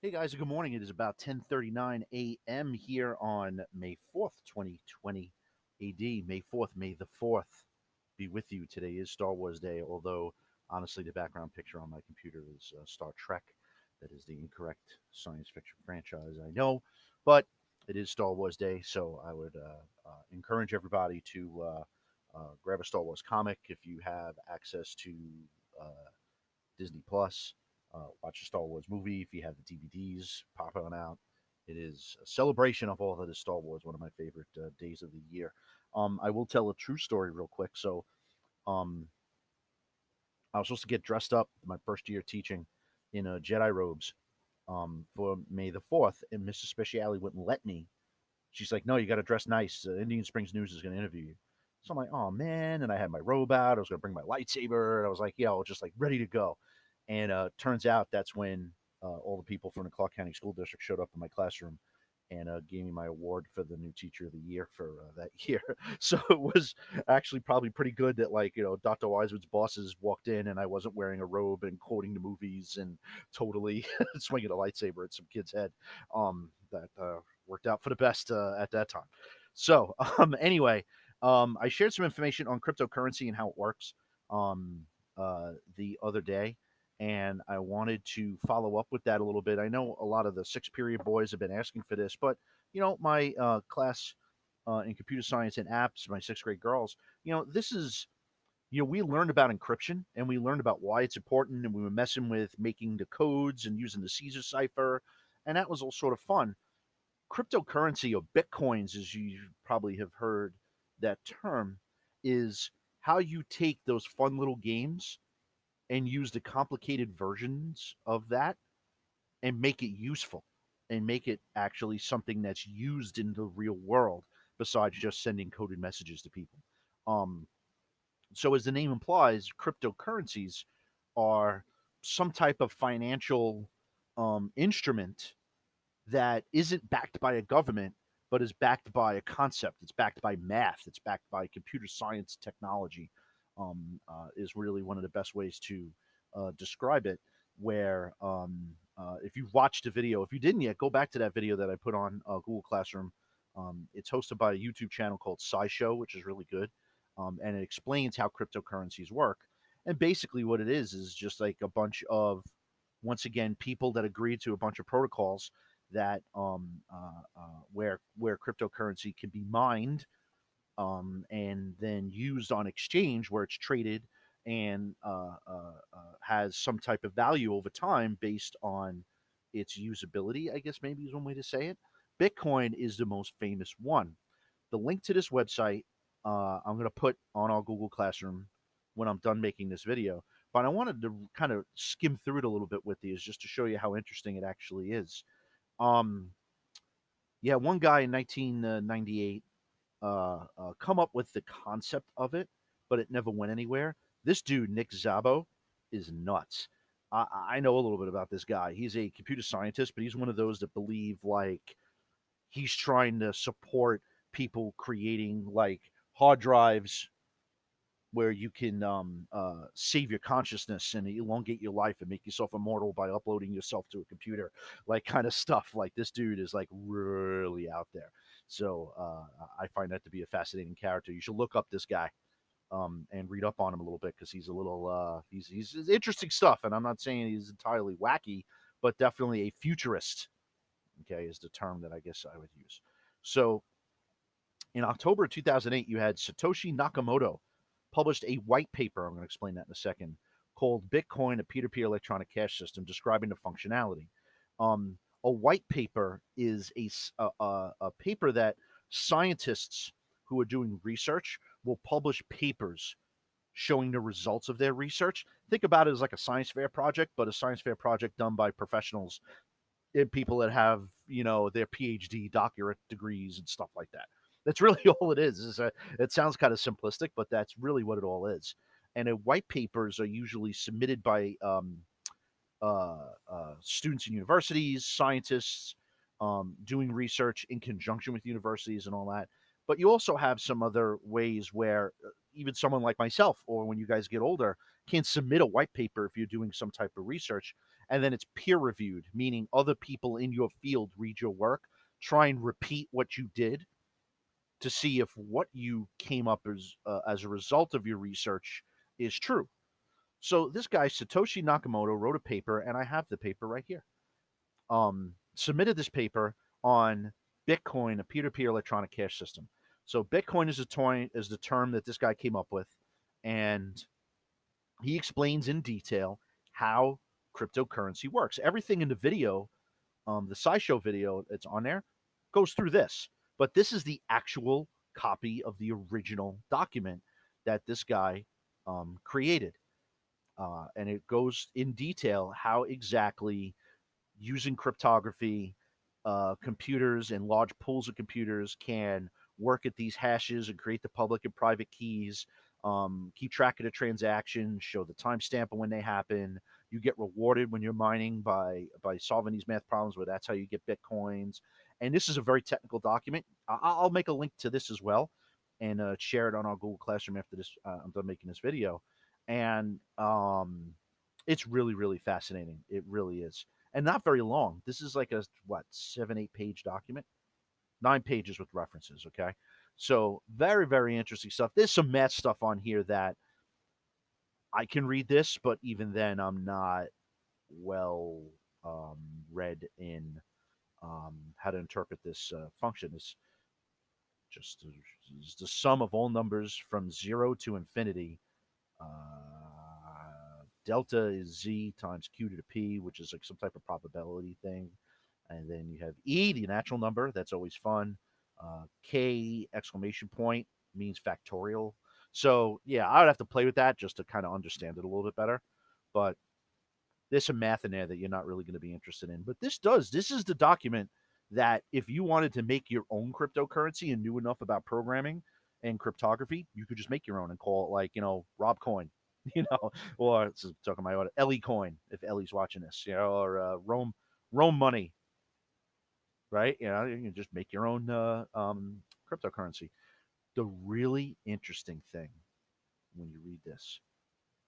Hey guys, good morning. It is about 10:39 a.m. here on May 4th, 2020 AD. May 4th, May the 4th be with you. Today is Star Wars Day, although honestly the background picture on my computer is Star Trek. That is the incorrect science fiction franchise, I know, but it is Star Wars Day, so I would encourage everybody to grab a Star Wars comic if you have access to uh, Disney Plus. Watch a Star Wars movie if you have the DVDs. Pop on out. It is a celebration of all that is Star Wars. One of my favorite days of the year. I will tell a true story real quick. So, um, I was supposed to get dressed up my first year teaching in Jedi robes for May the 4th, and Mrs. Speciale wouldn't let me. She's like, "No, you got to dress nice. Indian Springs News is going to interview you." So I'm like, "Oh man!" And I had my robe out. I was going to bring my lightsaber. And I was like, "Yeah, I was just like ready to go." And turns out that's when all the people from the Clark County School District showed up in my classroom and gave me my award for the new teacher of the year for that year. So it was actually probably pretty good that, like, Dr. Wiseman's bosses walked in and I wasn't wearing a robe and quoting the movies and totally swinging a lightsaber at some kid's head. That worked out for the best at that time. So anyway, I shared some information on cryptocurrency and how it works the other day, and I wanted to follow up with that a little bit. I know a lot of the sixth period boys have been asking for this, but my class in computer science and apps, my sixth grade girls, this is we learned about encryption and we learned about why it's important, and we were messing with making the codes and using the Caesar cipher, and that was all sort of fun. Cryptocurrency or bitcoins, as you probably have heard that term, is how you take those fun little games and use the complicated versions of that and make it useful and make it actually something that's used in the real world besides just sending coded messages to people. Um, so, as the name implies, cryptocurrencies are some type of financial instrument that isn't backed by a government, but is backed by a concept. It's backed by math. It's backed by computer science technology. Is really one of the best ways to describe it. Where if you've watched a video, if you didn't yet, go back to that video that I put on Google Classroom. It's hosted by a YouTube channel called SciShow, which is really good, and it explains how cryptocurrencies work. And basically, what it is just like a bunch of, once again, people that agree to a bunch of protocols that where cryptocurrency can be mined and then used on exchange where it's traded and has some type of value over time based on its usability, I guess maybe is one way to say it. Bitcoin is the most famous one. The link to this website I'm going to put on our Google Classroom when I'm done making this video. But I wanted to kind of skim through it a little bit with you just to show you how interesting it actually is. Um, yeah, one guy in 1998 come up with the concept of it, but it never went anywhere. This dude, Nick Szabo, is nuts. I know a little bit about this guy. He's a computer scientist, but he's one of those that believe like he's trying to support people creating like hard drives where you can save your consciousness and elongate your life and make yourself immortal by uploading yourself to a computer, like kind of stuff. Like this dude is like really out there. So I find that to be a fascinating character. You should look up this guy and read up on him a little bit because he's a little he's interesting stuff. And I'm not saying he's entirely wacky, but definitely a futurist. Okay, is the term that I guess I would use. So in October of 2008, you had Satoshi Nakamoto published a white paper. I'm going to explain that in a second, called Bitcoin, a peer to peer electronic cash system, describing the functionality. A white paper is a paper that scientists who are doing research will publish papers showing the results of their research. Think about it as like a science fair project, but a science fair project done by professionals and people that have their PhD doctorate degrees and stuff like that. That's really all it is. It sounds kind of simplistic, but that's really what it all is. And white papers are usually submitted by students in universities, scientists doing research in conjunction with universities and all that. But you also have some other ways where even someone like myself, or when you guys get older, can submit a white paper if you're doing some type of research, and then it's peer reviewed, meaning other people in your field read your work, try and repeat what you did to see if what you came up as a result of your research is true. So this guy Satoshi Nakamoto wrote a paper, and I have the paper right here. Submitted this paper on Bitcoin, a peer-to-peer electronic cash system. So Bitcoin is the term that this guy came up with, and he explains in detail how cryptocurrency works. Everything in the video, the SciShow video that's on there, goes through this. But this is the actual copy of the original document that this guy created. And it goes in detail how exactly using cryptography, computers and large pools of computers can work at these hashes and create the public and private keys, keep track of the transactions, show the timestamp of when they happen. You get rewarded when you're mining by solving these math problems, where that's how you get bitcoins. And this is a very technical document. I'll make a link to this as well and share it on our Google Classroom after this. I'm done making this video, and it's really really fascinating. It really is, and not very long. This is like a what 7-8 page document, 9 pages with references. Okay, so very very interesting stuff. There's some math stuff on here that I can read this, but even then I'm not well um, read in how to interpret this function. It's just it's the sum of all numbers from 0 to infinity. Delta is z times q to the p, which is like some type of probability thing. And then you have e, the natural number. That's always fun. K exclamation point means factorial. So yeah, I would have to play with that just to kind of understand it a little bit better. But there's some math in there that you're not really going to be interested in. But this is the document that if you wanted to make your own cryptocurrency and knew enough about programming and cryptography, you could just make your own and call it like, Rob Coin, or talking my audience, Ellie Coin, if Ellie's watching this, or Rome Money, right? You can just make your own cryptocurrency. The really interesting thing when you read this,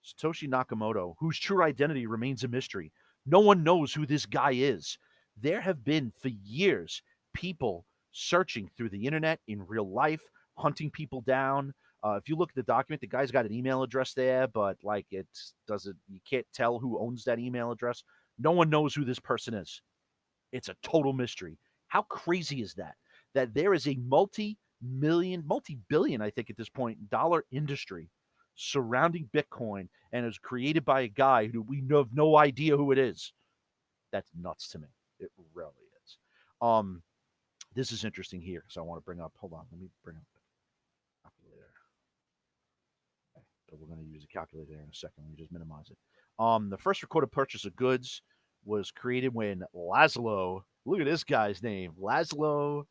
Satoshi Nakamoto, whose true identity remains a mystery. No one knows who this guy is. There have been, for years, people searching through the internet in real life, hunting people down. If you look at the document, the guy's got an email address there, but like it doesn't, you can't tell who owns that email address. No one knows who this person is. It's a total mystery. How crazy is that? That there is a multi-billion, I think at this point, dollar industry surrounding Bitcoin and is created by a guy who we have no idea who it is. That's nuts to me. It really is. This is interesting here because I want to bring up. Hold on, let me bring up the calculator. Okay, so we're going to use a calculator in a second. Let me just minimize it. The first recorded purchase of goods was created when Laszlo. Look at this guy's name, Laszlo.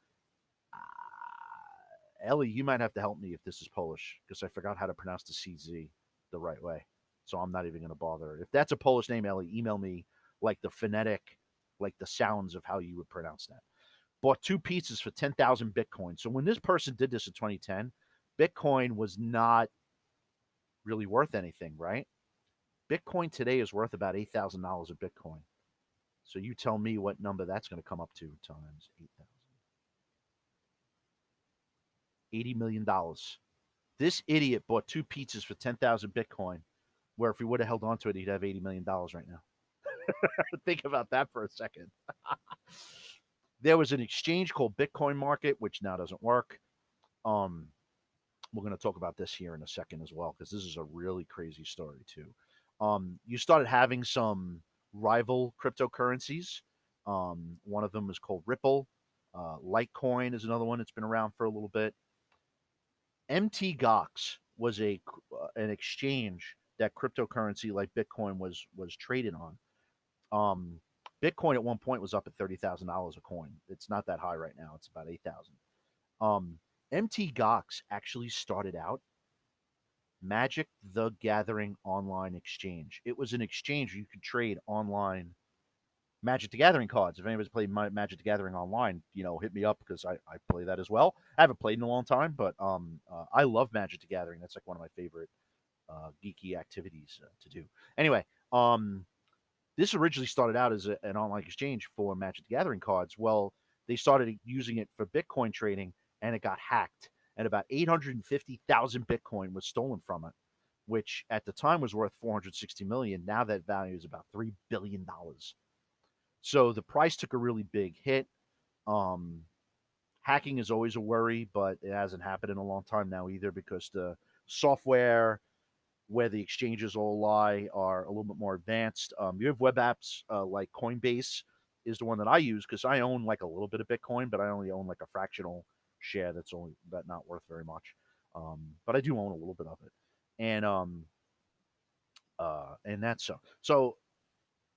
Ellie, you might have to help me if this is Polish because I forgot how to pronounce the CZ the right way. So I'm not even going to bother. If that's a Polish name, Ellie, email me like the phonetic, like the sounds of how you would pronounce that. Bought 2 pizzas for 10,000 Bitcoin. So when this person did this in 2010, Bitcoin was not really worth anything, right? Bitcoin today is worth about $8,000 a Bitcoin. So you tell me what number that's going to come up to times 8,000. $80 million. This idiot bought 2 pizzas for 10,000 Bitcoin, where if he would have held on to it, he'd have $80 million right now. Think about that for a second. There was an exchange called Bitcoin Market, which now doesn't work. Um, we're going to talk about this here in a second as well, because this is a really crazy story too. You started having some rival cryptocurrencies. One of them is called Ripple. Litecoin is another one that's been around for a little bit. MT was an exchange that cryptocurrency like Bitcoin was traded on. Um, Bitcoin at one point was up at $30,000 a coin. It's not that high right now. It's about 8,000. MT actually started out Magic the Gathering online exchange. It was an exchange where you could trade online Magic the Gathering cards. If anybody's played Magic the Gathering online, hit me up because I play that as well. I haven't played in a long time, but I love Magic the Gathering. That's like one of my favorite geeky activities to do. Anyway, This originally started out as an online exchange for Magic the Gathering cards. Well, they started using it for Bitcoin trading, and it got hacked, and about 850,000 Bitcoin was stolen from it, which at the time was worth 460 million. Now that value is about $3 billion. So the price took a really big hit. Um, Hacking is always a worry, but it hasn't happened in a long time now either, because the software where the exchanges all lie are a little bit more advanced. You have web apps like Coinbase is the one that I use, because I own like a little bit of Bitcoin, but I only own like a fractional share that's only that not worth very much. But I do own a little bit of it, and that's so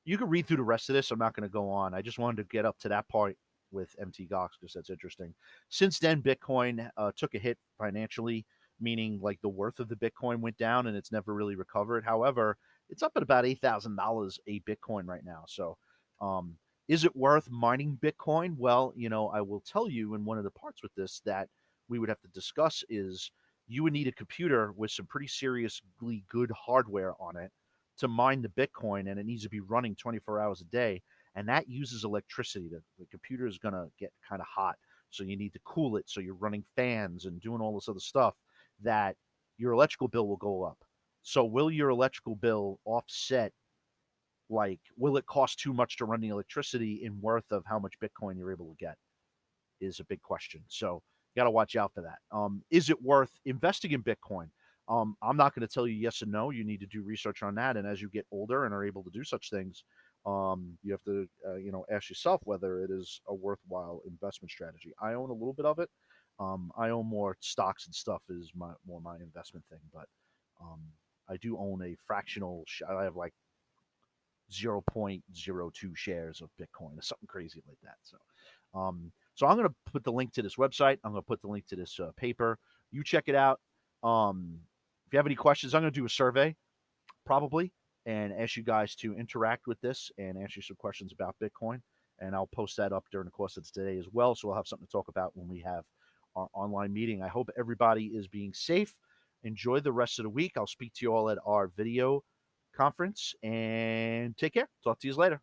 you can read through the rest of this. I'm not going to go on. I just wanted to get up to that part with MT Gox because that's interesting. Since then, Bitcoin took a hit financially, meaning like the worth of the Bitcoin went down and it's never really recovered. However, it's up at about $8,000 a Bitcoin right now. So, um, is it worth mining Bitcoin? Well, I will tell you in one of the parts with this that we would have to discuss is you would need a computer with some pretty seriously good hardware on it to mine the Bitcoin, and it needs to be running 24 hours a day. And that uses electricity. The computer is going to get kind of hot. So you need to cool it. So you're running fans and doing all this other stuff that your electrical bill will go up. So will your electrical bill offset, like, will it cost too much to run the electricity in worth of how much Bitcoin you're able to get? Is a big question. So you got to watch out for that. Is it worth investing in Bitcoin? I'm not going to tell you yes and no. You need to do research on that. And as you get older and are able to do such things, you have to, ask yourself whether it is a worthwhile investment strategy. I own a little bit of it. I own more stocks and stuff is my investment thing, but um, I do own a fractional. I have like 0.02 shares of Bitcoin or something crazy like that. So I'm going to put the link to this website. I'm going to put the link to this paper. You check it out. If you have any questions, I'm going to do a survey probably and ask you guys to interact with this and ask you some questions about Bitcoin. And I'll post that up during the course of today as well. So we'll have something to talk about when we have our online meeting. I hope everybody is being safe. Enjoy the rest of the week. I'll speak to you all at our video conference and take care. Talk to you later.